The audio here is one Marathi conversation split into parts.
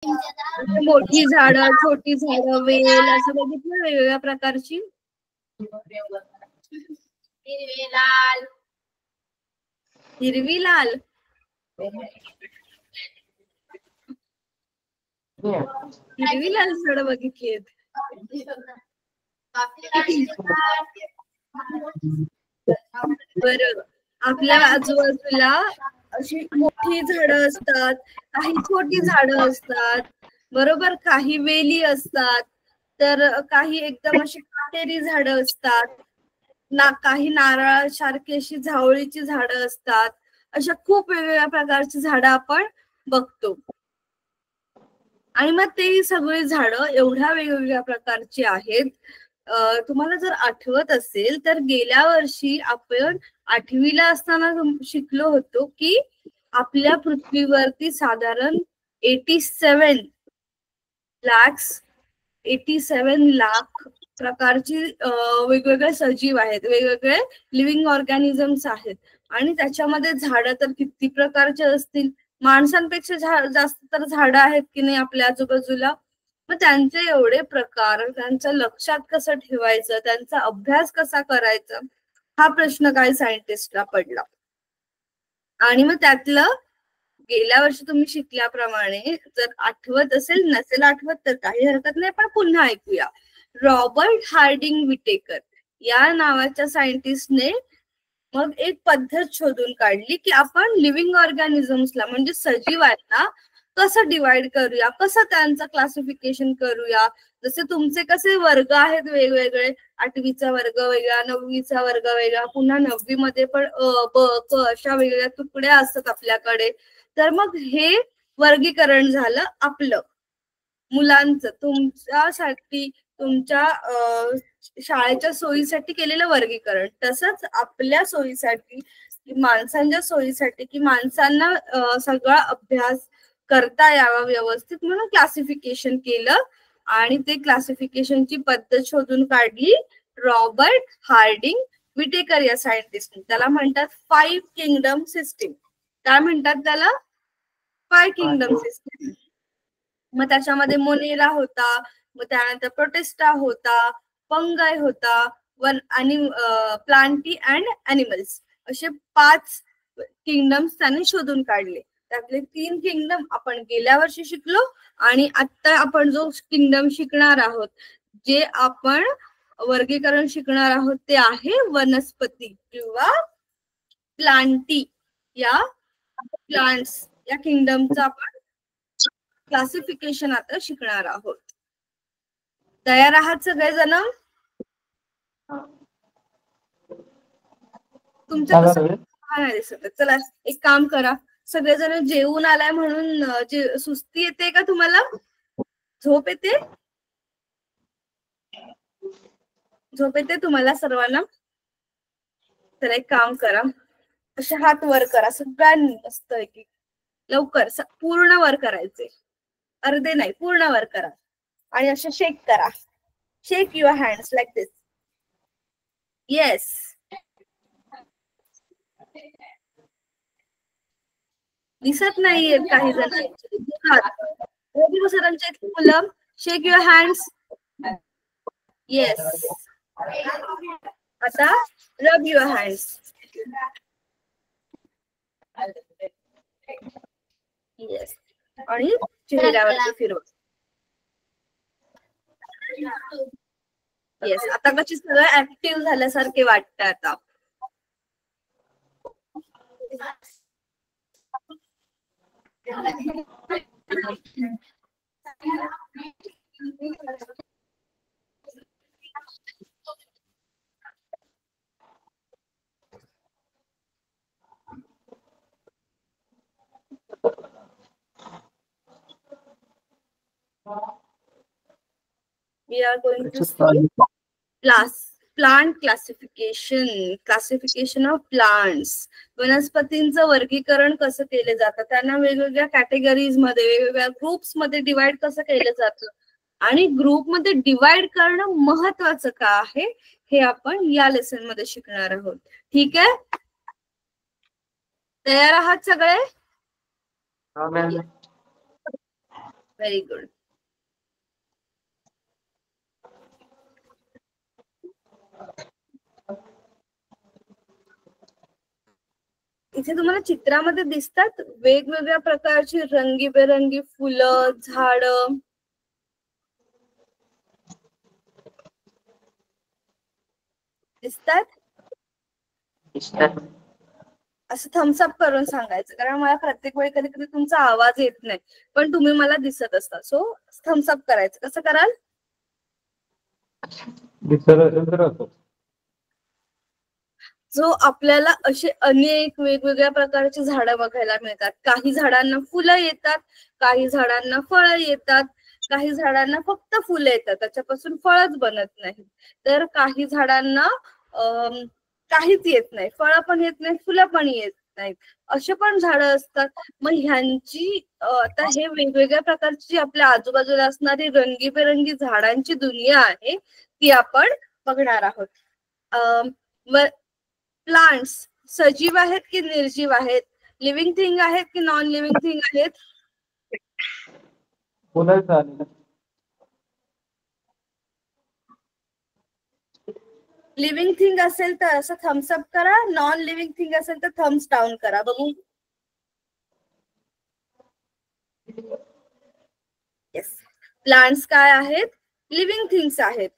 मोठी झाडं, छोटी झाडं, वेल असं बघितलं वेगवेगळ्या प्रकारची. हिरवी लाल, हिरवी लाल, हिरवी लाल झाडं बघितली आहेत. बरं, आपल्या आजूबाजूला अशी मोठी झाडं असतात, काही छोटी झाडं असतात, बरोबर, काही वेली असतात, तर काही एकदम अशी काटेरी झाडं असतात, काही नारळासारखी अशी झावळीची झाडं असतात. अशा खूप वेगवेगळ्या प्रकारची झाडं आपण बघतो. आणि मग ते सगळी झाडं एवढ्या वेगवेगळ्या प्रकारची आहेत. तुम्हाला जर आठवत असेल तर गेल्या वर्षी आपण 8वीला असताना शिकलो होतो की आपल्या पृथ्वीवरती साधारण 87 लाख प्रकारची वेगवेगळे सजीव आहेत, वेगवेगळे लिव्हिंग ऑर्गॅनिझम्स आहेत. आणि त्याच्यामध्ये झाडं तर किती प्रकारचे असतील, माणसांपेक्षा जास्त तर झाडं आहेत की नाही आपल्या आजूबाजूला. मग त्यांचे एवढे प्रकार, त्यांचं लक्षात कसं ठेवायचं, त्यांचा अभ्यास कसा करायचा, हा प्रश्न काही सायंटिस्टला पडला. आणि मग त्यातलं गेल्या वर्षी तुम्ही शिकल्याप्रमाणे, जर आठवत असेल, नसेल आठवत तर काही हरकत नाही, पण पुन्हा ऐकूया. रॉबर्ट हार्डिंग विटेकर या नावाच्या सायंटिस्टने मग एक पद्धत शोधून काढली की आपण लिव्हिंग ऑर्गॅनिझम्सला म्हणजे सजीवांना कसं डिवाइड करूया, कसं त्यांचं क्लासिफिकेशन करूया. जसे तुमचे कसे वर्ग आहेत वेगवेगळे, 8वीचा वर्ग वेगळा, 9वीचा वर्ग वेगळा, पुन्हा 9वी मध्ये पण ब क अशा वेगवेगळ्या तुकड्या असतात आपल्याकडे. तर मग हे वर्गीकरण झालं आपलं मुलांचं, तुमच्यासाठी, तुमच्या शाळेच्या सोयीसाठी केलेलं वर्गीकरण. तसंच आपल्या सोयीसाठी, माणसांच्या सोयीसाठी, की माणसांना सगळा अभ्यास करता यावा व्यवस्थित, म्हणून क्लासिफिकेशन केलं. आणि ते क्लासिफिकेशनची पद्धत शोधून काढली रॉबर्ट हार्डिंग विटेकर या सायंटिस्टने. त्याला म्हणतात 5 किंगडम सिस्टीम. काय म्हणतात त्याला? 5 किंगडम सिस्टीम. मग त्याच्यामध्ये मोनेरा होता, मग त्यानंतर प्रोटेस्टा होता, फंगाय होता, आणि प्लांटी अँड अॅनिमल्स, असे 5 किंगडम्स त्याने शोधून काढले. त्यातले 3 किंगडम आपण गेल्या वर्षी शिकलो. आणि आता आपण जो किंगडम शिकणार आहोत, जे आपण वर्गीकरण शिकणार आहोत, ते आहे वनस्पती किंवा प्लांटी. या प्लांट्स या किंगडमचा आपण क्लासिफिकेशन आता शिकणार आहोत. तयार आहात सगळेजण? तुमच्या नाही दिसत. चला एक काम करा, सगळेजण जेवून आलाय म्हणून सुस्ती येते का तुम्हाला? झोप येते? झोप येते तुम्हाला सर्वांना? तर एक काम करा, असे हात वर करा सगळ्यांनी मस्त पैकी, लवकर पूर्ण वर करायचे, अर्धे नाही, पूर्ण वर करा. आणि असे शेक करा. Shake your hands like this. Yes. दिसत नाहीये काही जणांचे. सरांचे मुलं, शेक युअर हँड्स. येस. आता रब युअर हँड्स. येस. आणि चेहऱ्यावरती फिरवा. येस. आता कशी सगळं ऍक्टिव्ह झाल्यासारखे वाटतं आता. We are going to see plant classification of plants. वनस्पतींचं वर्गीकरण कसं केलं जातं, त्यांना वेगवेगळ्या कॅटेगरीज मध्ये, वेगवेगळ्या ग्रुप्स मध्ये डिवाइड कसं केलं जातं, आणि ग्रुप मध्ये डिवाइड करणं महत्वाचं का आहे, हे आपण या लेसन मध्ये शिकणार आहोत. ठीक आहे? तयार आहात सगळे? Very good. इथे तुम्हाला चित्रामध्ये दिसतात वेगवेगळ्या प्रकारची रंगीबेरंगी फुलं, झाड दिसतात. असं थम्सअप करून सांगायचं, कारण मला प्रत्येक वेळी कधी कधी तुमचा आवाज येत नाही पण तुम्ही मला दिसत असता. सो थम्सअप करायचं. कसं कराल? जो आपल्याला असे अनेक वेगवेगळ्या प्रकारची झाडं बघायला मिळतात. काही झाडांना फुलं येतात, काही झाडांना फळं येतात, काही झाडांना फक्त फुलं येतात, त्याच्यापासून फळच बनत नाही. तर काही झाडांना काहीच येत नाही, फळं पण येत नाही, फुलं पण येत नाहीत, असे पण झाडं असतात. मग ह्यांची आता हे वेगवेगळ्या प्रकारची आपल्या आजूबाजूला असणारी रंगीबेरंगी झाडांची दुनिया आहे ती आपण बघणार आहोत. प्लांट्स सजीव आहेत की निर्जीव आहेत? लिव्हिंग थिंग आहेत की नॉन लिव्हिंग थिंग आहेत? लिव्हिंग थिंग असेल तर असं थम्सअप करा, नॉन लिव्हिंग थिंग असेल तर थम्स डाऊन करा. बघू. येस, प्लांट्स काय आहेत? लिव्हिंग थिंग्स आहेत.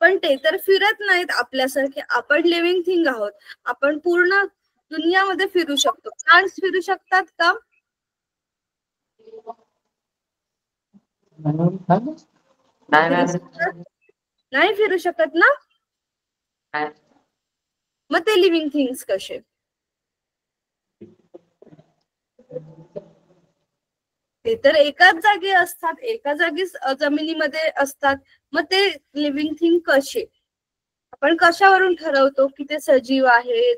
पण ते तर फिरत नाहीत आपल्यासारखे. आपण लिव्हिंग थिंग आहोत. आपण पूर्ण दुनियामध्ये फिरू शकतो. प्लांट्स फिरू शकतात का? नाही फिरू शकत ना. मग ते लिव्हिंग थिंग्स कसे? ते तर एकाच जागी असतात, एका जागी जमिनीमध्ये असतात. मग ते लिव्हिंग थिंग कसे? आपण कशावरून ठरवतो की ते सजीव आहेत,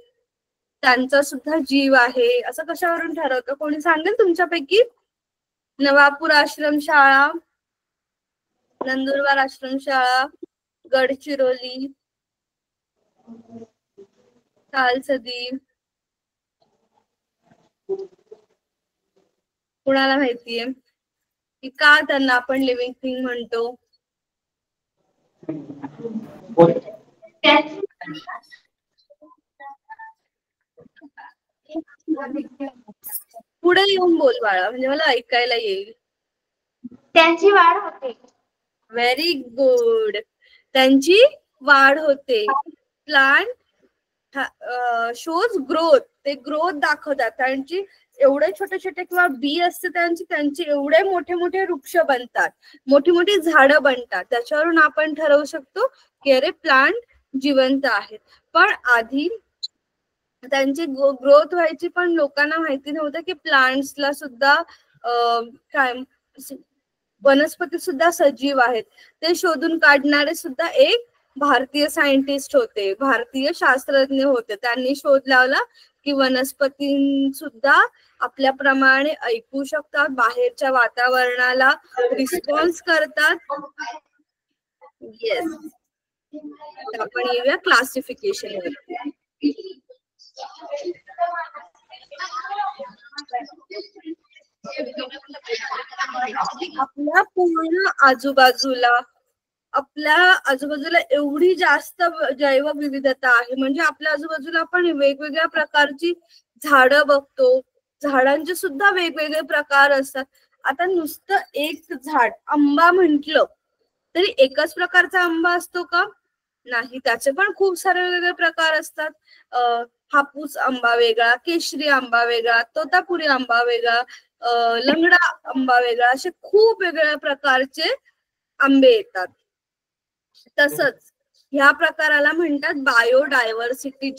त्यांचा सुद्धा जीव आहे, असं कशावरून ठरवतो? कोणी सांगेल तुमच्यापैकी? नवापूर आश्रमशाळा, नंदुरबार आश्रमशाळा, गडचिरोली, कालसदी, कुणाला माहितीये की का त्यांना आपण लिव्हिंग थिंग म्हणतो? पुढे येऊन बोल बाळा, म्हणजे मला ऐकायला येईल. त्यांची वाढ होते. Very good. त्यांची वाढ होते. Plant shows growth. ते ग्रोथ दाखवतात. त्यांची एवढे छोटे छोटे किंवा बी असते त्यांचे एवढे मोठे मोठे वृक्ष बनतात, मोठी मोठी झाडं बनतात. त्याच्यावरून आपण ठरवू शकतो की अरे प्लांट जिवंत आहेत. पण आधी त्यांची ग्रोथ व्हायची, पण लोकांना माहिती नव्हतं की प्लांट्सला सुद्धा काय वनस्पती सुद्धा सजीव आहेत. ते शोधून काढणारे सुद्धा एक भारतीय सायंटिस्ट होते, भारतीय शास्त्रज्ञ होते. त्यांनी शोध लावला की वनस्पती सुद्धा आपल्याप्रमाणे ऐकू शकतात, बाहेरच्या वातावरणाला रिस्पॉन्स करतात. येस, आपण येऊया क्लासिफिकेशन वरती. आपल्या पूर्ण आजूबाजूला एवढी जास्त जैवविविधता आहे. म्हणजे आपल्या आजूबाजूला आपण वेगवेगळ्या प्रकारची झाडं बघतो. झाडांचे सुद्धा वेगवेगळे प्रकार असतात. आता नुसतं एक झाड आंबा म्हटलं तरी एकच प्रकारचा आंबा असतो का? नाही, त्याचे पण खूप सारे वेगवेगळे प्रकार असतात. हापूस आंबा वेगळा, केशरी आंबा वेगळा, तोतापुरी आंबा वेगळा, लंगडा आंबा वेगळा, असे खूप वेगवेगळ्या प्रकारचे आंबे येतात. तसंच ह्या प्रकाराला म्हणतात बायोडायव्हर्सिटी.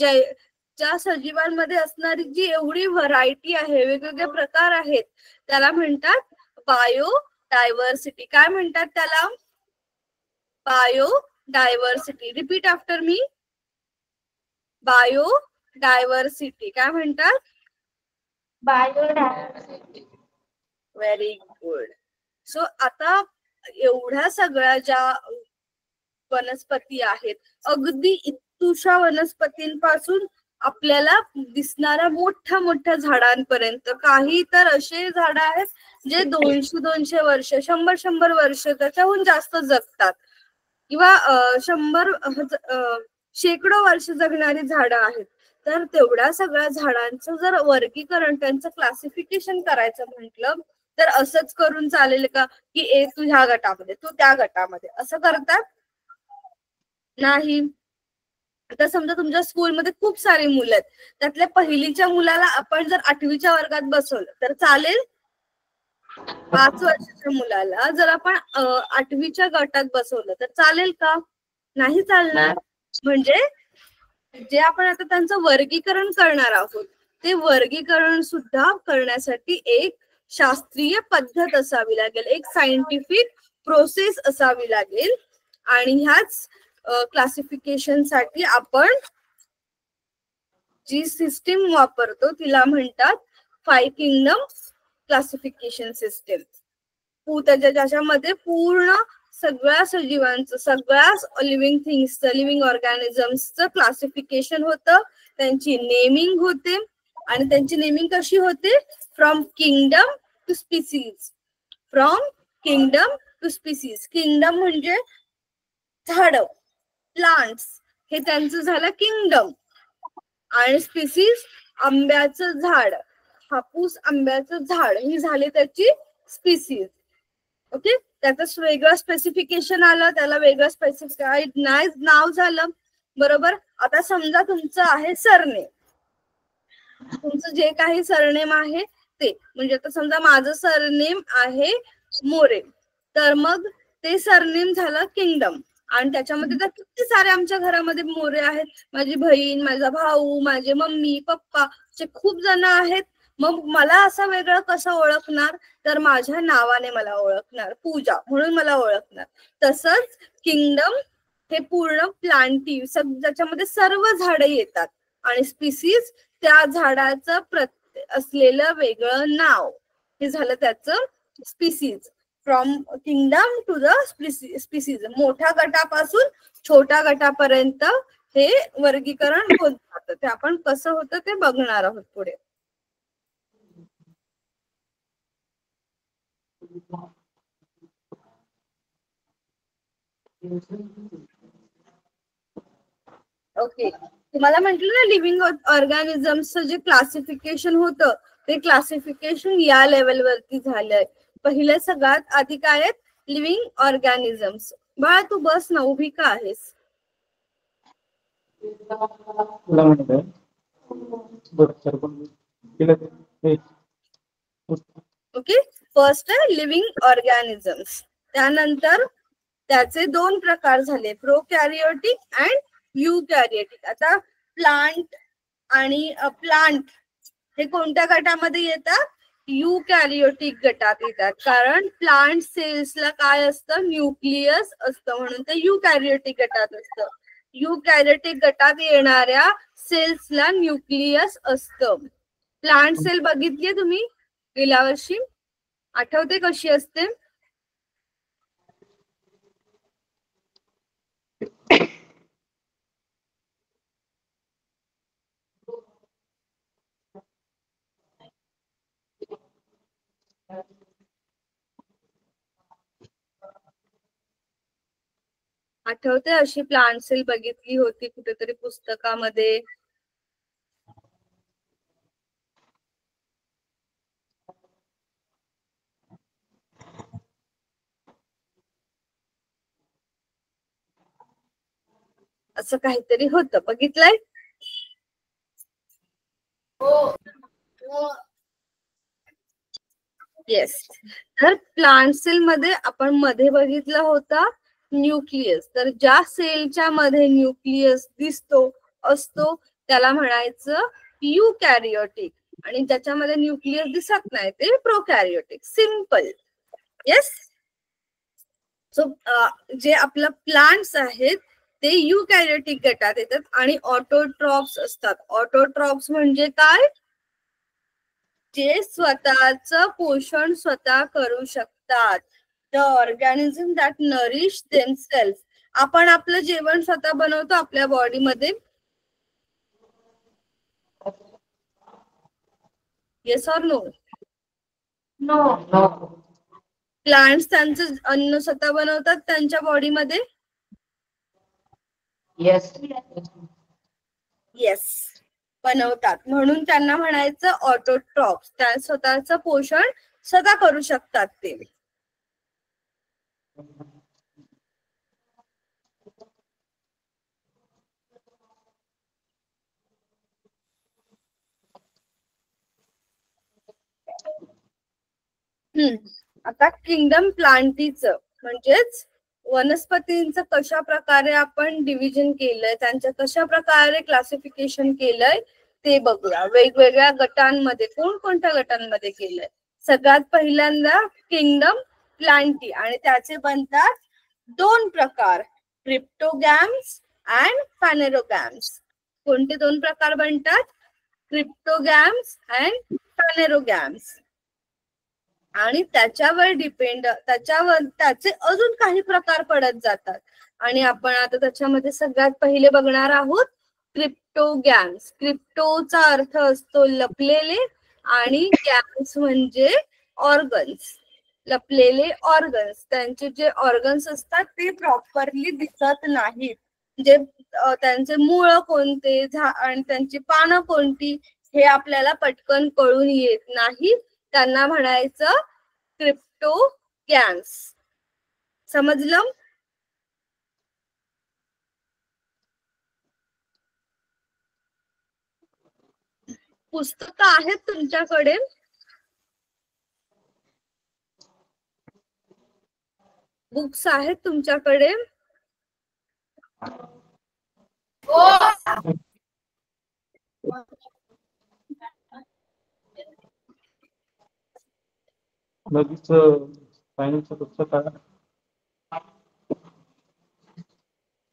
ज्या सजीवांमध्ये असणारी जी एवढी व्हरायटी आहे, वेगवेगळे प्रकार आहेत, त्याला म्हणतात बायोडायव्हर्सिटी. काय म्हणतात त्याला? Biodiversity. Repeat after me. Biodiversity. काय म्हणतात? बायोडायव्हर्सिटी. Very good. सो आता एवढ्या सगळ्या ज्या वनस्पती आहेत, अगदी इतुशा वनस्पतींपासून आपल्याला दिसणाऱ्या मोठ्या मोठ्या झाडांपर्यंत. काही तर असे झाड आहेत जे 200 वर्ष, 100 वर्ष त्याच्याहून जास्त जगतात, किंवा 100 शेकडो वर्ष जगणारी झाडं आहेत. तर तेवढ्या सगळ्या झाडांचं जर वर्गीकरण, त्यांचं क्लासिफिकेशन करायचं म्हटलं तर असंच करून चालेल का की ए तू ह्या गटामध्ये, तू त्या गटामध्ये, असं करतात? नाही. आता समजा तुमच्या स्कूलमध्ये खूप सारी मुलं आहेत, त्यातल्या पहिलीच्या मुलाला आपण जर 8वीच्या वर्गात बसवलं तर चालेल? 5 वर्षाच्या मुलाला जर आपण 8वीच्या गटात बसवलं तर चालेल का? नाही चालणार. म्हणजे जे आपण आता त्यांचं वर्गीकरण करणार आहोत, ते वर्गीकरण सुद्धा करण्यासाठी एक शास्त्रीय पद्धत असावी लागेल, एक सायंटिफिक प्रोसेस असावी लागेल. आणि ह्याच क्लासिफिकेशन साठी आपण जी सिस्टीम वापरतो तिला म्हणतात 5 किंगडम क्लासिफिकेशन सिस्टीम. ज्याच्यामध्ये पूर्ण सगळ्या सजीवांचं, सगळ्या लिव्हिंग थिंग्सचं, लिव्हिंग ऑर्गॅनिझम्सचं क्लासिफिकेशन होतं, त्यांची नेमिंग होते. आणि त्यांची नेमिंग कशी होते? From kingdom to species. From kingdom to species. Kingdom म्हणजे झाड, प्लांट्स, हे त्यांचं झालं किंगडम. आणि स्पीसीज आंब्याचं झाड, हापूस आंब्याचं झाड, ही झाली त्याची स्पीसीज. ओके, त्याचं वेगळं स्पेसिफिकेशन आलं, त्याला वेगळं स्पेसिफाईड नाव झालं. बरोबर. आता समजा तुमचं आहे सरनेम, तुमचं जे काही सरनेम आहे ते, म्हणजे आता समजा माझं सरनेम आहे मोरे, तर मग ते सरनेम झालं किंगडम. आणि त्याच्यामध्ये तर किती सारे आमच्या घरामध्ये मोरे आहेत. माझी बहीण, माझा भाऊ, माझे मम्मी पप्पा, जे खूप जण आहेत. मग मला असं वेगळं कसं ओळखणार? तर माझ्या नावाने मला ओळखणार, पूजा म्हणून मला ओळखणार. तसंच किंगडम हे पूर्ण प्लांटी, ज्याच्यामध्ये सर्व झाडे येतात. आणि स्पीसीज त्या झाडाचं असलेलं वेगळं नाव, हे झालं त्याचं species. From kingdom to the species. मोठ्या गटापासून छोट्या गटापर्यंत हे वर्गीकरण होत जातं. ते आपण कसं होतं ते बघणार आहोत पुढे. ओके, तुम्हाला म्हटलं ना लिव्हिंग ऑर्गॅनिझम्सचं जे क्लासिफिकेशन होतं ते क्लासिफिकेशन या लेवलवरती झालंय. पहिले सगळ्यात आधी काय आहेत? Living organisms. बाळा तू बस ना, उभी का आहेस? ओके, फर्स्ट आहे लिव्हिंग ऑर्गॅनिझम्स. त्यानंतर त्याचे 2 प्रकार झाले, प्रोकॅरियोटिक अँड युकॅरियोटिक. आता प्लांट आणि प्लांट हे कोणत्या गटामध्ये येतात? युकॅरियोटिक गटात येतात. कारण प्लांट सेल्सला काय असतं? न्यूक्लियस असतं, म्हणून ते युकॅरियोटिक गटात असतं. युकॅरियोटिक गटात येणाऱ्या सेल्सला न्यूक्लियस असतं. प्लांट सेल बघितलीये तुम्ही गेल्या वर्षी? आठवते कशी असते? आठवते अशी प्लांट सेल बघितली होती कुठेतरी पुस्तकामध्ये? असं काहीतरी होतं, बघितलंय? येस. तर प्लांट सेल मध्ये आपण मध्ये बघितलं होतं न्यूक्लियस. तर ज्या सेलच्या मध्ये न्यूक्लियस दिसतो असतो त्याला म्हणायचं युकॅरियोटिक. आणि ज्याच्यामध्ये न्यूक्लियस दिसत नाही ते प्रोकॅरियोटिक. सिंपल. येस. सो जे आपलं प्लांट्स आहेत ते युकॅरियोटिक गटात येतात. आणि ऑटोट्रॉप्स असतात. ऑटोट्रॉप्स म्हणजे काय? जे स्वतःचं पोषण स्वतः करू शकतात. The organism that nourish themselves. आपण आपलं जेवण स्वतः बनवतो आपल्या बॉडीमध्ये. Yes or no? No. Plants त्यांचं अन्न स्वतः बनवतात त्यांच्या बॉडीमध्ये? येस. येस, बनवतात. म्हणून त्यांना म्हणायचं ऑटोट्रॉफ्स. त्या स्वतःचं पोषण स्वतः करू शकतात ते. आता किंगडम प्लांटीचं म्हणजेच वनस्पतींचं कशा प्रकारे आपण डिव्हिजन केलंय, त्यांच्या कशा प्रकारे क्लासिफिकेशन केलंय ते बघूया. वेगवेगळ्या गटांमध्ये, कोणकोणत्या गटांमध्ये केलंय. सगळ्यात पहिल्यांदा किंगडम प्लांटी, आणि त्याचे बनतात 2 प्रकार, क्रिप्टोगॅम्स अँड फॅनेरोगॅम्स. कोणते 2 प्रकार बनतात? क्रिप्टोगॅम्स अँड फॅनेरोगॅम्स. आणि त्याच्यावर डिपेंड, त्याचे अजून काही प्रकार पडत जातात. आणि आपण आता त्याच्यामध्ये सगळ्यात पहिले बघणार आहोत क्रिप्टोगॅम्स. क्रिप्टोचा अर्थ असतो लपलेले, आणि गॅम्स म्हणजे ऑर्गन्स. लपलेले ऑर्गन्स, त्यांचे जे ऑर्गन्स असतात ते प्रॉपरली दिसत नाहीत. जे त्यांचे मूळ कोणते आणि त्यांची पानं कोणती हे आपल्याला पटकन कळून येत नाही, त्यांना म्हणायचं क्रिप्टोगॅम्स. समजलं? पुस्तकं आहेत तुमच्याकडे? बुक्स आहेत तुमच्याकडे?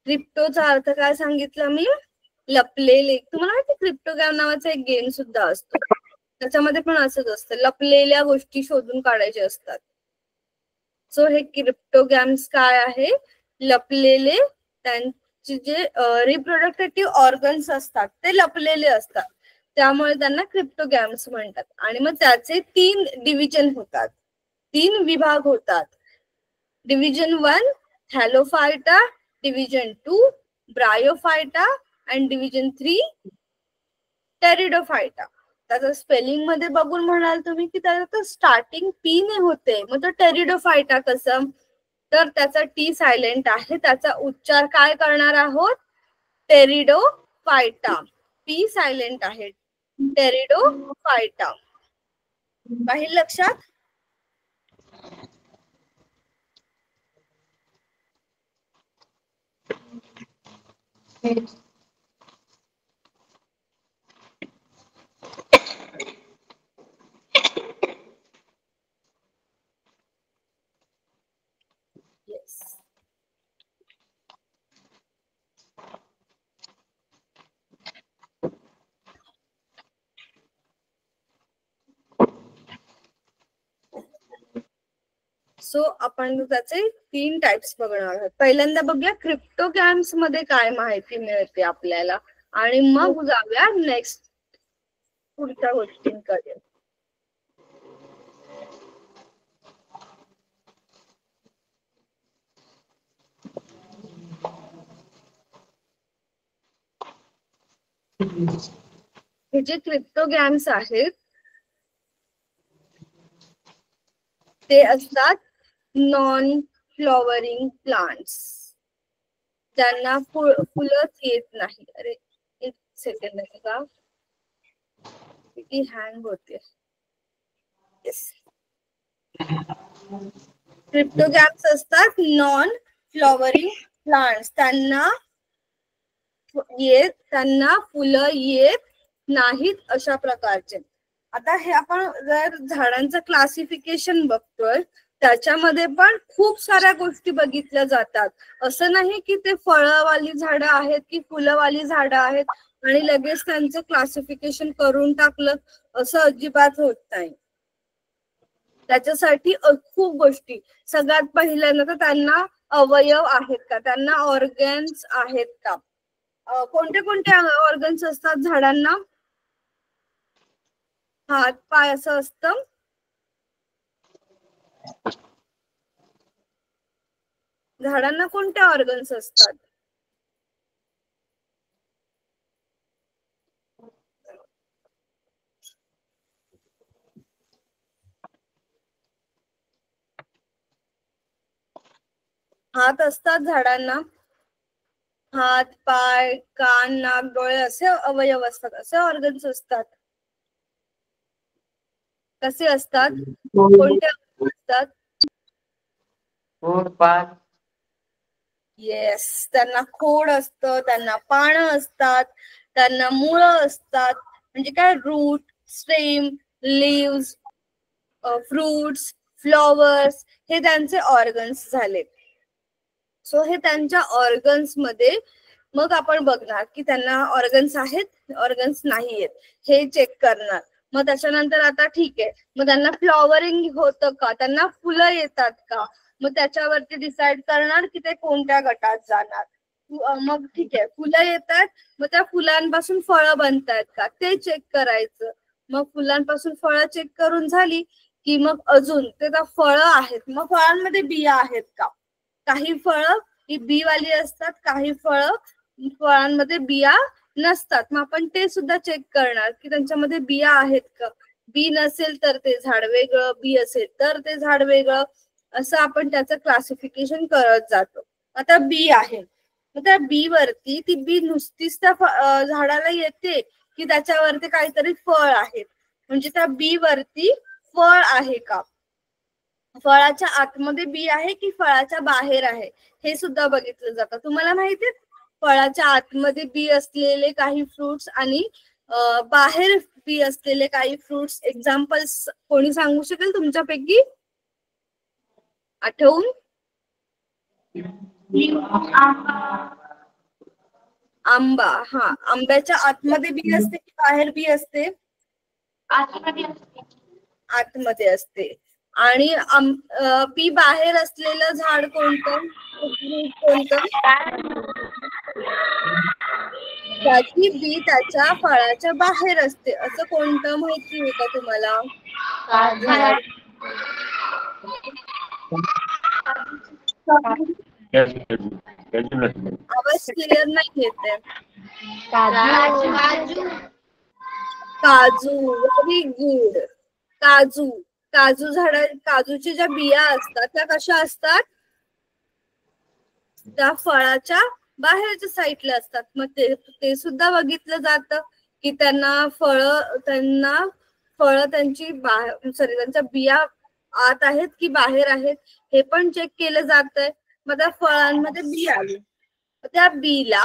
क्रिप्टोचा अर्थ काय सांगितलं मी? लपलेले. तुम्हाला माहिती क्रिप्टोगॅम नावाचा एक गेम सुद्धा असतो, त्याच्यामध्ये पण असंच असतं, लपलेल्या गोष्टी शोधून काढायच्या असतात. सो हे क्रिप्टोगॅम्स काय आहे? लपलेले, त्यांचे जे रिप्रोडक्टिव्ह ऑर्गन्स असतात ते लपलेले असतात, त्यामुळे त्यांना क्रिप्टोगॅम्स म्हणतात. आणि मग त्याचे 3 डिव्हिजन होतात, 3 विभाग होतात. Division 1 Thallophyta, division 2 Bryophyta and division 3 Pteridophyta. त्याचं स्पेलिंग मध्ये बघून म्हणाल तुम्ही की त्याचं स्टार्टिंग पी ने होते, मग तो टेरिडोफायटा कसं? तर त्याचा टी सायलेंट आहे, त्याचा उच्चार काय करणार आहोत? टेरिडोफायटा. पी सायलेंट आहे, टेरिडोफायटा. काही लक्षात? येस. सो आपण त्याचे 3 टाइप्स बघणार आहोत. पहिल्यांदा बघूया क्रिप्टोगॅम्स मध्ये काय माहिती मिळते आपल्याला, आणि मग जाऊया नेक्स्ट पुढच्या गोष्टींकडे. हे जे क्रिप्टोगॅम्स आहेत ते असतात नॉन फ्लॉवरिंग प्लांट्स, त्यांना फुलंच येत नाही. अरे एक सेकंड आहे का, किती हँग होते. क्रिप्टोगॅम्स असतात नॉन फ्लॉवरिंग प्लांट्स, त्यांना फुलं येत नाहीत अशा प्रकारचे. आता हे आपण जर झाडांचं क्लासिफिकेशन बघतोय, त्याच्यामध्ये पण खूप साऱ्या गोष्टी बघितल्या जातात. असं नाही की ते फळवाली झाडं आहेत की फुलंवाली झाडं आहेत आणि लगेच त्यांचं क्लासिफिकेशन करून टाकलं, असं अजिबात होत नाही. त्याच्यासाठी खूप गोष्टी. सगळ्यात पहिल्यांदा तर त्यांना अवयव आहेत का, त्यांना ऑर्गन्स आहेत का. कोणते कोणते ऑर्गन्स असतात झाडांना? हात पाय असं असतं. झाडांना कोणत्या ऑर्गन्स असतात? हात असतात झाडांना. हात पाय कान नाक डोळे असे अवयव असतात, असे ऑर्गन्स असतात. कसे असतात? कोणते असतात? येस, त्यांना खोड असतं, त्यांना पानं असतात, त्यांना मुळं असतात. म्हणजे काय? Root, stem, leaves, fruits, flowers हे त्यांचे ऑर्गन्स झाले. सो हे त्यांच्या ऑर्गन्स मध्ये मग आपण बघणार की त्यांना ऑर्गन्स आहेत, ऑर्गन्स नाहीयेत हे चेक करणार. मग त्याच्यानंतर आता ठीक आहे, मग त्यांना फ्लॉवरिंग होतं का, त्यांना फुलं येतात का, मग त्याच्यावरती डिसाइड करणार की ते कोणत्या गटात जाणार. मग ठीक आहे, फुलं येतात, मग त्या फुलांपासून फळं बनतायत का ते चेक करायचं. मग फुलांपासून फळं चेक करून झाली की मग अजून ते फळं आहेत, मग फळांमध्ये बिया आहेत का. काही फळं ही बी वाली असतात, काही फळांमध्ये बिया नसतात. मग आपण ते सुद्धा चेक करणार की त्यांच्यामध्ये बिया आहेत का. बी नसेल तर ते झाड वेगळं, बी असेल तर ते झाड वेगळं, असं आपण त्याचं क्लासिफिकेशन करत जातो. आता बी आहे, मग त्या बी वरती ती बी नुसतीच त्या झाडाला येते की त्याच्यावरती काहीतरी फळ आहे. म्हणजे त्या बी वरती फळ आहे का, फळाच्या आतमध्ये बी आहे की फळाच्या बाहेर आहे हे सुद्धा बघितलं जातं. तुम्हाला माहिती आहे फळाच्या आतमध्ये बी असलेले काही फ्रुट्स आणि बाहेर बी असलेले काही फ्रुट्स, एक्झाम्पल्स कोणी सांगू शकेल तुमच्यापैकी आठवून? आंबा. हा, आंब्याच्या आतमध्ये बी असते की बाहेर बी असते? आतमध्ये असते. आणि बी बाहेर असलेलं झाड कोणतं, कोणतं? त्याची बी त्याच्या फळाच्या बाहेर असते, असं कोणतं माहिती आहे का तुम्हाला? झाड. आवाज क्लिअर नाही येते. काजू. Very good. काजू. काजू झाडा, काजूच्या ज्या बिया असतात त्या कशा असतात? त्या फळाच्या बाहेरच्या साईडला असतात. मग ते सुद्धा बघितलं जातं की त्यांना फळ त्यांची त्यांच्या बिया आत आहेत की बाहेर आहेत हे पण चेक केलं जातंय. मग त्या फळांमध्ये बी आली, त्या बीला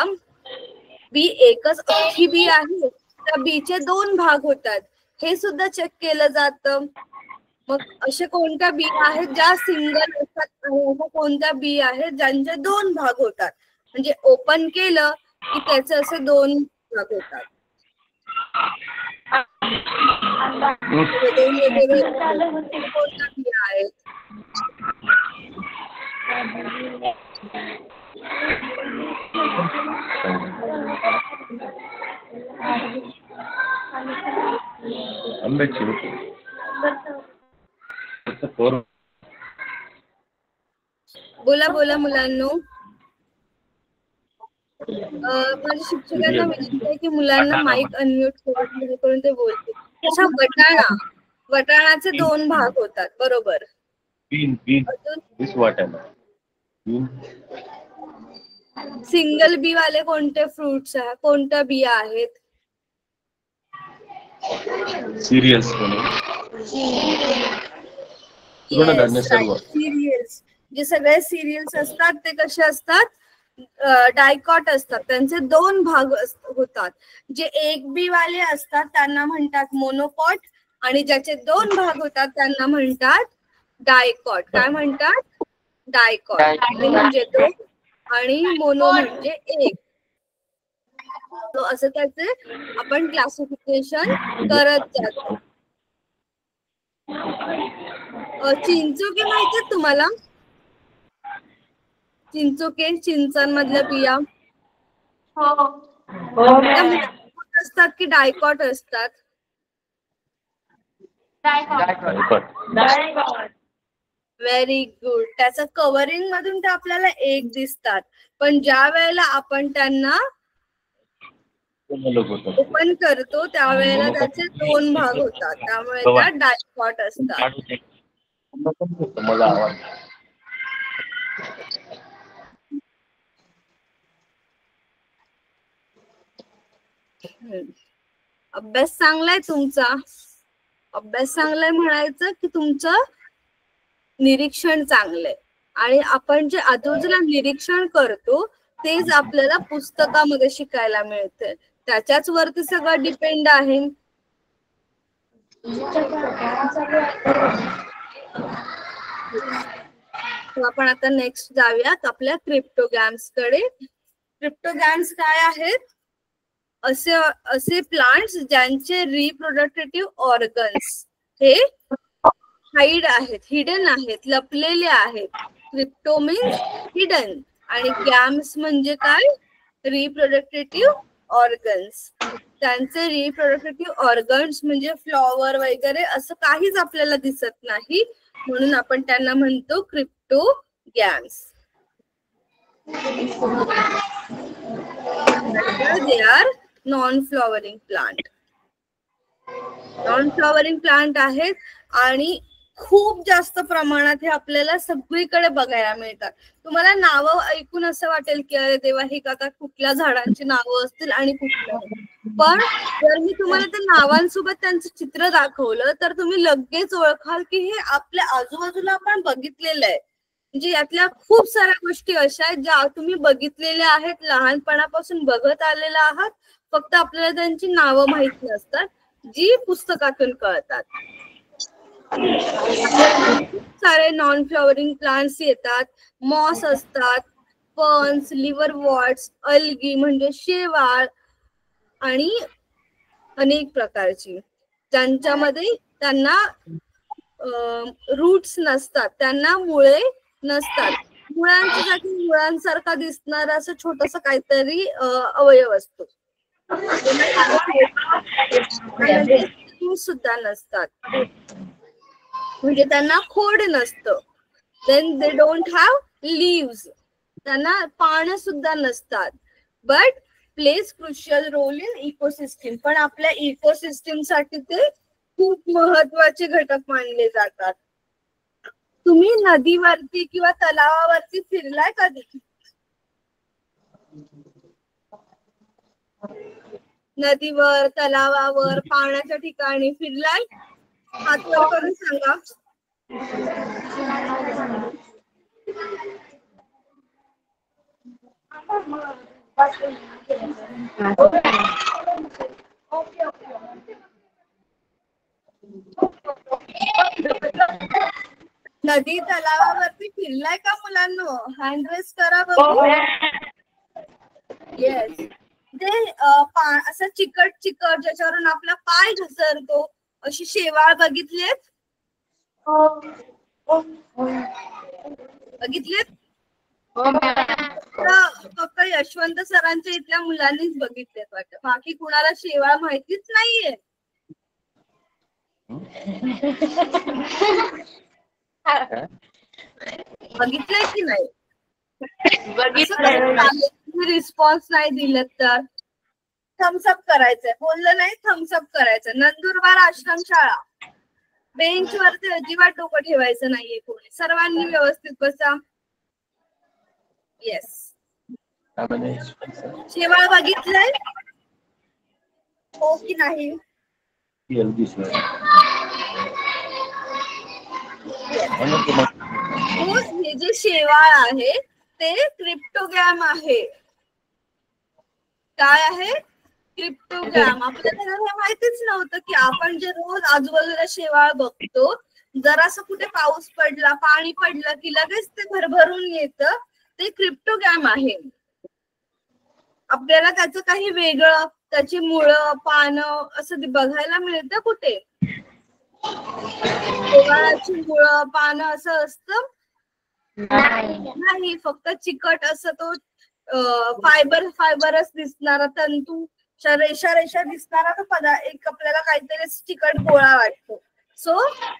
बी एकच अख्खी बी आहे, त्या बीचे 2 भाग होतात हे सुद्धा चेक केलं जातं. मग असे कोणत्या बी आहेत ज्या सिंगल असतात आणि अशा कोणत्या बी आहेत ज्यांचे 2 भाग होतात. म्हणजे ओपन केलं की त्याचे असे 2 भाग होतात. 2 वेगवेगळे कोणत्या बिया आहेत? बोला बोला मुलांनो. माझ्या शिक्षकांना विनंती आहे की मुलांना माईक अनम्यूट करून ते बोलतील. तसा वटाणाचे 2 भाग होतात, बरोबर. सिंगल बी वाले कोणते फ्रुट्स आहेत, कोणत्या बिया आहेत? सिरियल्स. सिरियल्स. जे सगळे सिरियल्स असतात ते कसे असतात? डायकॉट असतात, त्यांचे 2 भाग होतात. जे एक बी वाले असतात त्यांना म्हणतात मोनोकॉट, आणि ज्याचे 2 भाग होतात त्यांना म्हणतात डायकॉट. काय म्हणतात? डायकॉट. म्हणजे 2 आणि मोनो म्हणजे 1. असं त्याचे आपण क्लासिफिकेशन करत जातो. चिंचोके माहिती आहेत तुम्हाला? चिंचोके, चिंचांमधल्या बिया असतात की डायकॉट असतात? Very good. त्याचं कव्हरिंग मधून तर आपल्याला एक दिसतात, पण ज्या वेळेला आपण त्यांना ओपन करतो त्यावेळेला त्याचे दोन भाग होतात, त्यामुळे त्या डायस्पॉट असतात. अभ्यास चांगलाय तुमचा. अभ्यास चांगलाय म्हणायचं की तुमचं निरीक्षण चांगलंय. आणि आपण जे आजूबाजूला निरीक्षण करतो तेच आपल्याला पुस्तकामध्ये शिकायला मिळतं, त्याच्याच वरती सगळं डिपेंड आहे. आपण आता नेक्स्ट जाऊयात आपल्या क्रिप्टोगॅम्स कडे. क्रिप्टोगॅम्स काय आहेत? असे प्लांट्स ज्यांचे रिप्रोडक्टिव्ह ऑर्गन्स हे हाईड आहेत, हिडन आहेत, लपलेले आहेत. क्रिप्टो मीन्स हिडन आणि गॅम्स म्हणजे काय? Reproductive organs. त्यांचे रिप्रोडक्टिव्ह ऑर्गन्स म्हणजे फ्लॉवर वगैरे असं काहीच आपल्याला दिसत नाही, म्हणून आपण त्यांना म्हणतो cryptogams. They are non flowering plant. Non flowering plant आहेत आणि खूप जास्त प्रमाणात हे आपल्याला सगळीकडे बघायला मिळतात. तुम्हाला नावं ऐकून असं वाटेल की अरे देवा, हे आता कुठल्या झाडांची नावं असतील आणि कुठल्या, पण जर मी तुम्हाला त्या नावांसोबत त्यांचं चित्र दाखवलं तर तुम्ही लगेच ओळखाल की हे आपल्या आजूबाजूला आपण बघितलेलं आहे. म्हणजे यातल्या खूप साऱ्या गोष्टी अशा आहेत ज्या तुम्ही बघितलेल्या आहेत, लहानपणापासून बघत आलेल्या आहात, फक्त आपल्याला त्यांची नावं माहित नसतात, जी पुस्तकातून कळतात. खूप सारे नॉन फ्लॉवरिंग प्लांट्स येतात. मॉस असतात, फर्न्स, लिव्हरवॉर्ट्स, अल्गी म्हणजे शेवाळ आणि अनेक प्रकारची, ज्यांच्यामध्ये त्यांना रूट्स नसतात, त्यांना मुळे नसतात. मुळांच्या जागी मुळांसारखा दिसणार असं छोटस काहीतरी अवयव असतो. सुद्धा नसतात, म्हणजे त्यांना खोड नसतं. Then they don't have leaves, त्यांना पानं सुद्धा नसतात. But plays crucial role in ecosystem, पण आपल्या इकोसिस्टीम साठी ते खूप महत्वाचे घटक मानले जातात. तुम्ही नदीवरती किंवा तलावावरती फिरलाय कधी? नदीवर, तलावावर, पाण्याच्या ठिकाणी फिरलाय? हात वर करून सांगा. नदी तलावावरती फिरलाय का मुलांनो? हँड रेस करा बघू. येस. ते असं चिकट चिकट ज्याच्यावरून आपला पाय घसरतो, अशी शेवाळ बघितलेत? बघितलेत? फक्त यशवंत सरांच्या इथल्या मुलांनीच बघितलेत वाटतं, बाकी कुणाला शेवाळ माहितीच नाहीये. बघितलंय की नाही? रिस्पॉन्स नाही दिलं तर थम्सअप करायचंय. बोललं नाही, थम्सअप करायचं. नंदुरबार आश्रमशाळा, बेंच वरती अजिबात डोकं ठेवायचं नाहीये कोणी. सर्वांनी व्यवस्थित बसा. येस. शेवाळ बघितलंय हो की नाही? हे जे शेवाळ आहे ते क्रिप्टोगॅम आहे. काय आहे? क्रिप्टोगॅम. आपल्याला हे माहितीच नव्हतं की आपण जे रोज आजूबाजूला शेवाळ बघतो, जरासं कुठे पाऊस पडला, पाणी पडलं की लगेच ते भरभरून येतं, ते क्रिप्टोगॅम आहे. आपल्याला त्याचं काही वेगळं, त्याची मुळं, पानं असं बघायला मिळतं कुठे? शेवाळाची मुळं, पानं असं असतं नाही. फक्त चिकट असं तो फायबरच दिसणारा, तंतू रेषा रेषा दिसणारा तो एक आपल्याला काहीतरी चिकट गोळा वाटतो, सो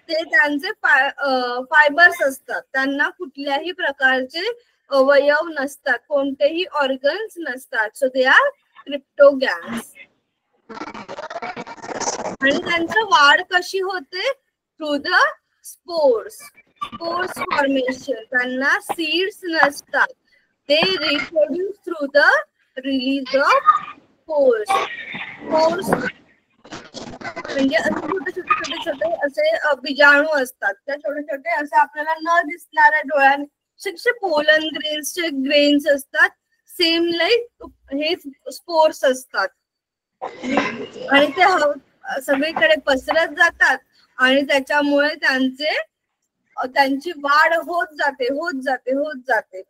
ते त्यांचे फायबर्स असतात, त्यांना कुठल्याही प्रकारचे अवयव नसतात, कोणतेही ऑर्गन्स नसतात. So they are cryptogams. आणि त्यांची वाढ कशी होते? Through the spores formation. त्यांना सीड्स नसतात, ते reproduce through the release of spores. म्हणजे असे छोटे असे बीजाणू असतात, त्या छोटे छोटे असे आपल्याला न दिसणाऱ्या डोळ्यांचे पोलन ग्रेन्सचे ग्रेन्स असतात, सेम लाईक हे स्पोर्स असतात. आणि ते सगळीकडे पसरत जातात आणि त्याच्यामुळे त्यांची वाढ होत जाते.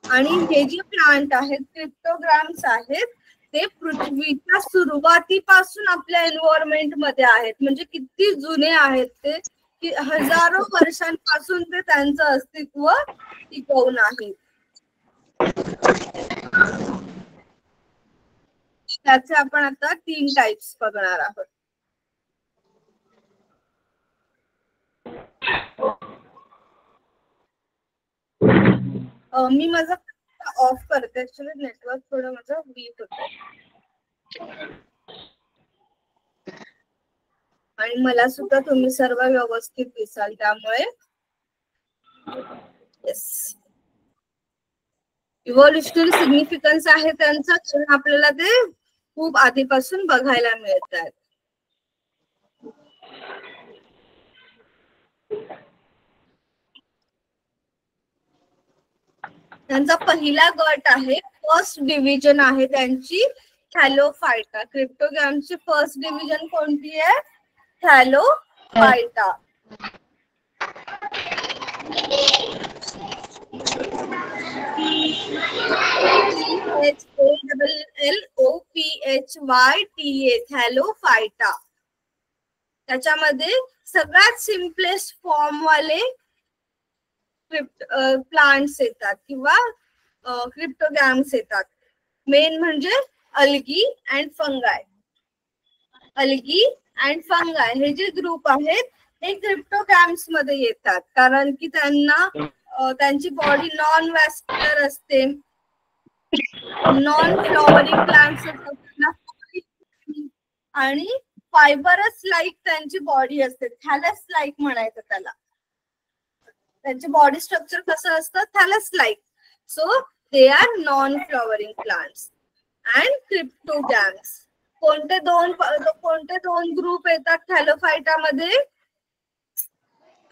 आणि हे जे प्लांट आहेत, क्रिप्टोग्राम्स आहेत, ते पृथ्वीच्या सुरुवातीपासून आपल्या एन्व्हायरमेंट मध्ये आहेत. म्हणजे किती जुने आहेत ते, की हजारो वर्षांपासून ते त्यांचं अस्तित्व टिकवून आहे. त्याचे आपण आता 3 टाइप्स बघणार आहोत. मी माझा ऑफ करते, ऍक्च्युली नेटवर्क थोडं माझं वीक होतं आणि मला सुद्धा तुम्ही सर्व व्यवस्थित दिसाल, त्यामुळे येस. इव्होल्युशनरी सिग्निफिकन्स आहे त्यांचं, आपल्याला ते खूप आधीपासून बघायला मिळतात. त्यांचा पहिला गट आहे, फर्स्ट डिव्हिजन आहे त्यांची थॅलोफायटा. क्रिप्टोग्रामची फर्स्ट डिव्हिजन कोणती आहे? थॅलोफायटा. THALOPHYTA Thallophyta. त्याच्यामध्ये सगळ्यात सिम्पलेस्ट फॉर्म वाले प्लांट्स येतात किंवा क्रिप्टोग्राम्स येतात. मेन म्हणजे अल्गी अँड फंगाय. हे जे ग्रुप आहेत हे क्रिप्टोग्राम्स मध्ये येतात, कारण की त्यांची बॉडी नॉन वॅस्क्युलर असते, नॉन फ्लॉवरिंग प्लांट्स असतात आणि फायबरस लाईक त्यांची बॉडी असते, थॅलस लाईक म्हणायचं त्याला. त्यांचे बॉडी स्ट्रक्चर कसं असतं? Thallus like. So they are non flowering plants and cryptograms. कोणते दोन ग्रुप येतात थॅलोफायटा मध्ये?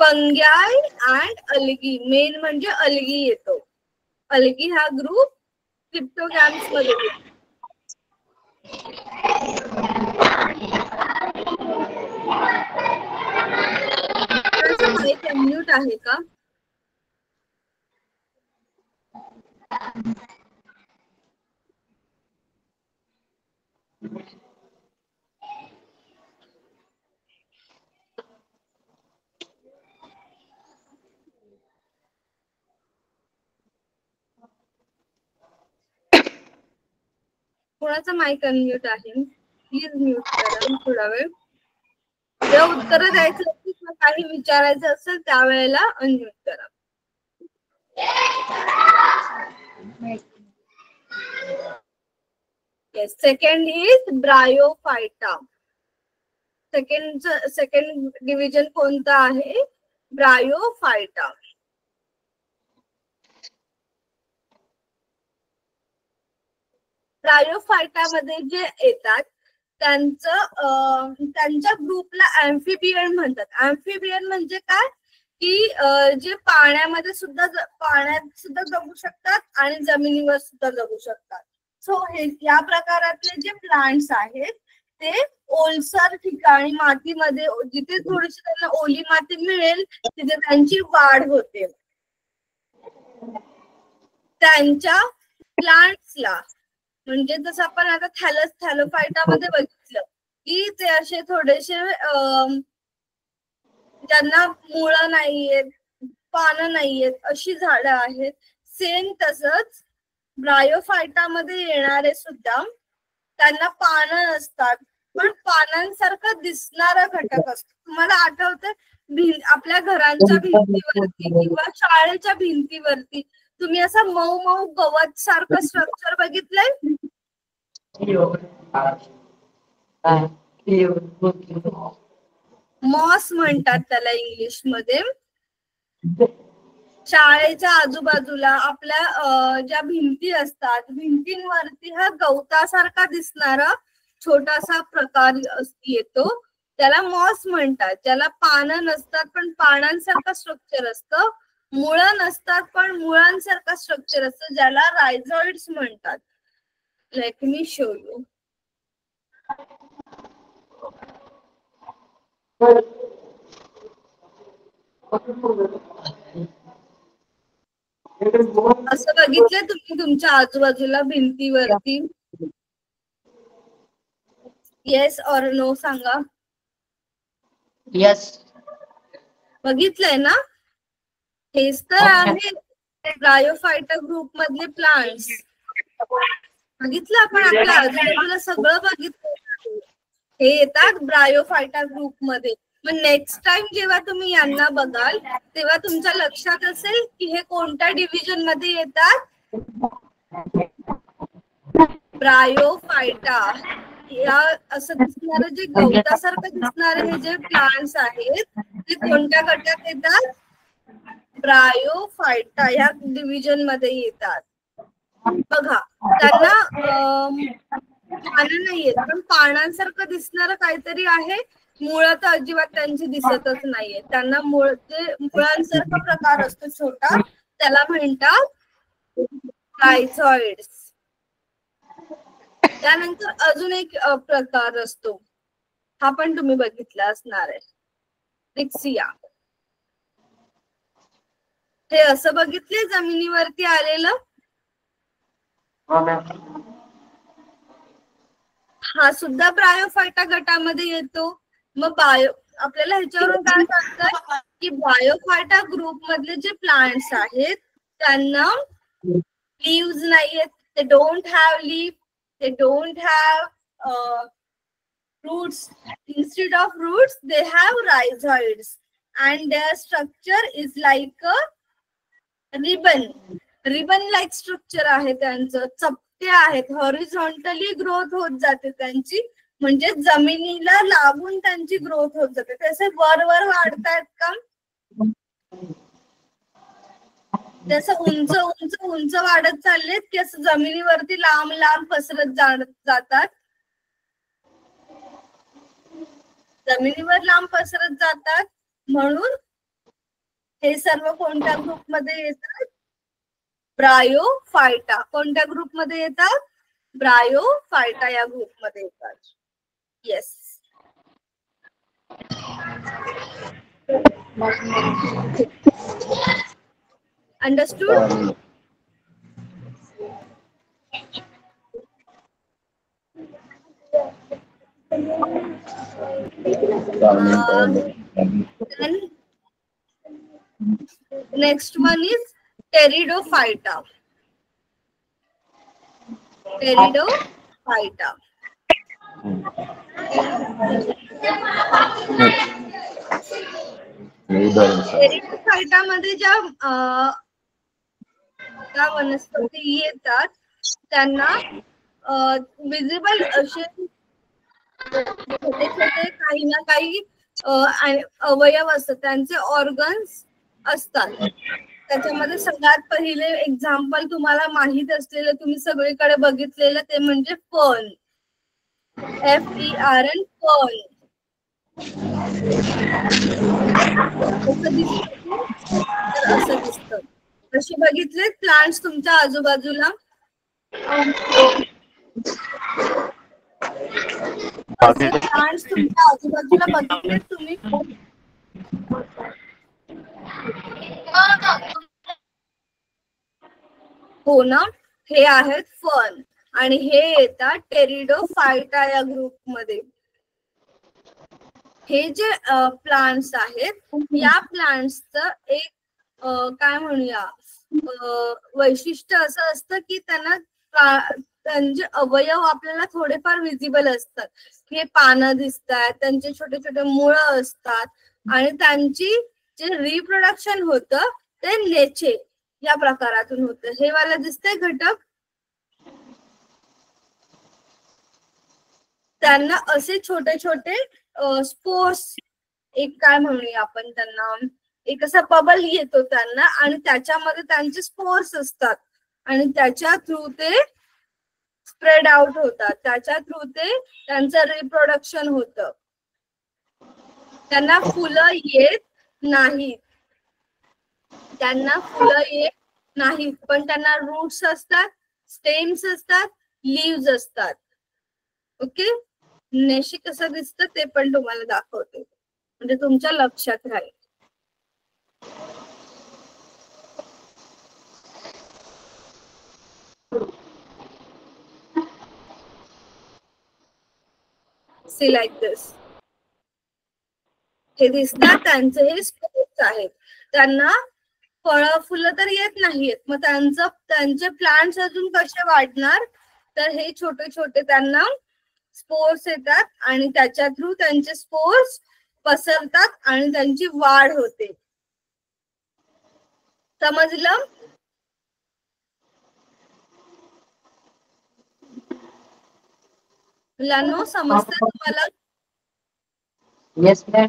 Fungi and algae. मेन म्हणजे अल्गी येतो. अल्गी हा ग्रुप क्रिप्टोग्राम्स मध्ये येतो. माईक अनम्यूट आहे का? कोणाचा माईक अनम्यूट आहे? प्लीज म्यूट करा थोडा वेळ. जेव्हा उत्तर द्यायचं असेल किंवा काही विचारायचं असेल त्यावेळेला अनम्यूट करा. Second is Bryophyta. Second division कोणता आहे? ब्रायोफायटा. ब्रायोफायटामध्ये जे येतात त्यांच्या ग्रुपला अँफिबियन म्हणतात. अँफिबियन म्हणजे काय? की जे पाण्यात सुद्धा जगू शकतात आणि जमिनीवर सुद्धा जगू शकतात. सो या प्रकारातले जे प्लांट्स आहेत ते ओलसर ठिकाणी मातीमध्ये, जिथे थोडीशी त्यांना ओली माती मिळेल तिथे त्यांची वाढ होते. त्यांच्या प्लांट्सला, म्हणजे जसं आपण आता थॅलोफायटामध्ये बघितलं की ते असे थोडेसे ज्यांना मुळं नाहीयेत, पानं नाहीयेत, अशी झाडं आहेत. सेम तसंच ब्रायोफायटामध्ये येणारे सुद्धा त्यांना पानं नसतात, पण पानांसारखा दिसणारा घटक असतो. तुम्हाला आठवतंय आपल्या घरांच्या भिंतीवरती किंवा शाळेच्या भिंतीवरती तुम्ही असं मऊ मऊ गवत सारखं स्ट्रक्चर बघितलंय? मॉस म्हणतात त्याला इंग्लिश मध्ये. शाळेच्या आजूबाजूला आपल्या ज्या भिंती असतात, भिंतींवरती हा गवतासारखा दिसणारा छोटासा प्रकार येतो, त्याला मॉस म्हणतात. ज्याला पानं नसतात पण पानांसारखं स्ट्रक्चर असतं, मुळं नसतात पण मुळांसारखं स्ट्रक्चर असतं, ज्याला रायझॉइड्स म्हणतात. Let me show you. असं बघितलंय तुम्ही तुमच्या आजूबाजूला भिंतीवरती? येस ऑर नो सांगा. येस. बघितलंय ना? हेच तर आहे ब्रायोफायटा ग्रुप मधले प्लांट्स. बघितलं आपण आपल्या आजूबाजूला सगळं बघितलं. हे येतात ब्रायोफायटा ग्रुप मध्ये. मग नेक्स्ट टाइम जेव्हा तुम्ही यांना बघाल तेव्हा तुमच्या लक्षात असेल की हे कोणत्या डिव्हिजन मध्ये येतात. ब्रायोफायटा. या असं दिसणारं जे गवतासारखं दिसणारे हे जे प्लांट्स आहेत ते कोणत्या गटात येतात? ब्रायोफायटा या डिव्हिजन मध्ये येतात. बघा त्यांना पानं नाहीयेत पण पानांसारखं दिसणारं काहीतरी आहे. मुळं तर अजिबात त्यांची दिसतच नाहीये. त्यांना मुळांसारखा प्रकार असतो छोटा, त्याला म्हणतात रायझॉइड्स. त्यानंतर अजून एक प्रकार असतो, हा पण तुम्ही बघितला असणार आहे, रिक्सिया. हे असं बघितले जमिनीवरती आलेलं. हा सुद्धा ब्रायोफायटा गटामध्ये येतो. मग आपल्याला ह्याच्यावरून काय सांगतात की ब्रायोफायटा ग्रुप मधले जे प्लांट्स आहेत त्यांना लीव्स नाहीयेत. ते don't have leaf, they don't have roots. Instead of roots they have rhizoids and their structure is like a ribbon like structure आहे त्यांचं. चपटे आहेत, हॉरिझॉन्टली ग्रोथ होत जाते त्यांची, म्हणजे जमिनीला लागून त्यांची ग्रोथ होत जाते. तसे वर वर वाढतायत का? जसं उंच उंच उंच वाढत चाललेत की असं जमिनीवरती लांब लांब पसरत जातात? जमिनीवर लांब पसरत जातात. म्हणून हे सर्व कोणत्या ग्रुप मध्ये येतात? ब्रायोफायटा. कोणत्या ग्रुप मध्ये येतात? ब्रायोफायटा या ग्रुप मध्ये येतात. Yes. Understood? Next one is pteridophyta. Pteridophyta. pteridophyta मध्ये ज्या वनस्पती येतात त्यांना विजिबल असे छोटे छोटे काही ना काही अवयव असतात, त्यांचे ऑर्गन्स असतात. त्याच्यामध्ये सगळ्यात पहिले एक्झाम्पल तुम्हाला माहित असलेलं, तुम्ही सगळीकडे बघितलेलं ते म्हणजे फर्न. FERN, fern. असं दिसतं. असे बघितले प्लांट्स तुमच्या आजूबाजूला? असे प्लांट्स तुमच्या आजूबाजूला बघितले तुम्ही? हो ना. हे आहेत फर्न आणि हे येतात टेरिडोफायटा या ग्रुप मध्ये. हे जे प्लांट्स आहेत या प्लांट्सचं एक काय म्हणूया वैशिष्ट्य असं असतं की त्यांना त्यांचे अवयव आपल्याला थोडेफार विजिबल असतात. हे पानं दिसतात, त्यांचे छोटे छोटे मुळं असतात आणि त्यांची जे रिप्रोडक्शन होतं ते लेचे या प्रकारातून होतं. हे वाला दिसतंय घटक. त्यांना असे छोटे छोटे स्पोर्स, एक काय म्हणूया आपण त्यांना, एक असा बबल येतो त्यांना आणि त्याच्यामध्ये त्यांचे स्पोर्स असतात आणि त्याच्या थ्रू ते स्प्रेड आउट होतात, त्याच्या थ्रू ते त्यांचं रिप्रोडक्शन होतं. त्यांना फुलं येत नाहीत, त्यांना फुलं येत नाहीत, पण त्यांना रूट्स असतात, स्टेम्स असतात, लीव्स असतात. ओके, नेशी कसं दिसतं ते पण तुम्हाला दाखवते म्हणजे तुमच्या लक्षात राहील. सी लाईक दिस. हे दिसतात, त्यांचे हे स्पोर्स आहेत. त्यांना फळं फुलं तर येत नाहीत, मग त्यांचे प्लांट्स अजून कसे वाढणार, तर हे छोटे छोटे त्यांना स्पोर्स येतात आणि त्याच्या थ्रू त्यांचे स्पोर्स पसरतात आणि त्यांची वाढ होते. समजलं? मुलांनो, समजतं तुम्हाला? Yes ma'am.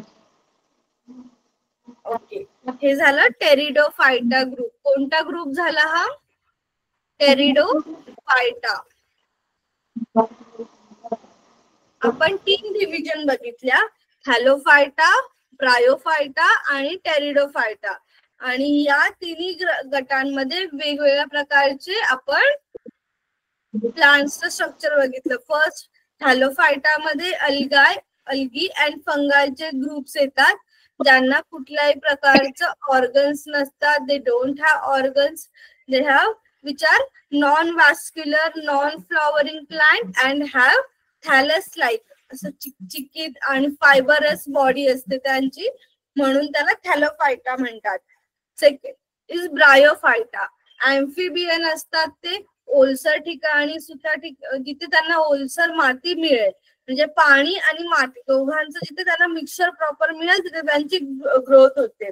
ओके, हे झालं टेरिडोफायटा ग्रुप. कोणता ग्रुप झाला हा? टेरिडोफायटा. आपण 3 डिव्हिजन बघितल्या, थॅलोफायटा, ब्रायोफायटा आणि टेरिडोफायटा. आणि या तिन्ही गटांमध्ये वेगवेगळ्या प्रकारचे आपण प्लांट्सचं स्ट्रक्चर बघितलं. फर्स्ट थॅलोफायटा मध्ये अल्गी अँड फंगायचे ग्रुप्स येतात, ज्यांना कुठल्याही प्रकारचं ऑर्गन्स नसतात. They don't have organs, they have which are non vascular, non flowering plant and have thallus like, असं चिकचिकीत आणि फायबरस बॉडी असते त्यांची, म्हणून त्याला थॅलोफायटा म्हणतात. Second is Bryophyta. अँफिबियन असतात ते, ओलसर ठिकाणी सुद्धा जिथे त्यांना ओलसर माती मिळेल, म्हणजे पाणी आणि माती दोघांचं जिथे त्यांना मिक्सचर प्रॉपर मिळेल तिथे त्यांची ग्रोथ होते.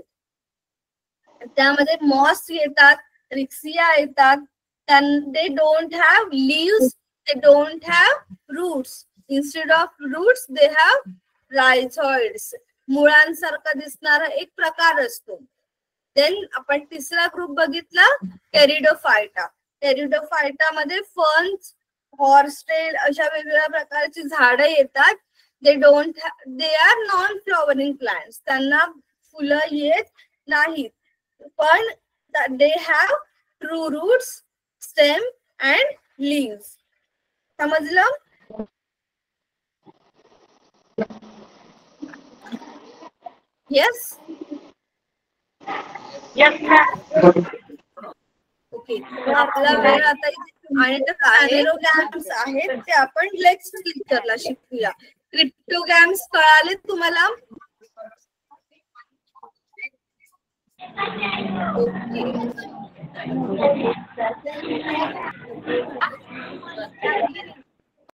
त्यामध्ये मॉस येतात, रिक्सिया येतात. They don't have leaves, they don't have roots. Instead of roots they have rhizoids. मुळांसारखा दिसणारा एक प्रकार असतो. देन आपण तिसरा ग्रुप बघितला, टेरिडोफायटा. टेरिडोफायटा मध्ये फर्न्स, हॉर्सटेल अशा वेगवेगळ्या प्रकारची झाडं येतात. They are non flowering plants. त्यांना फुलं येत नाहीत, पण they have true roots, stem and leaves. समजलं? येस. ओके, आपला वेळ आता आणि क्रिप्टोगॅम्स आहेत ते आपण नेक्स्ट लेक्चरला शिकूया. क्रिप्टोगॅम्स कळाले तुम्हाला? ओके.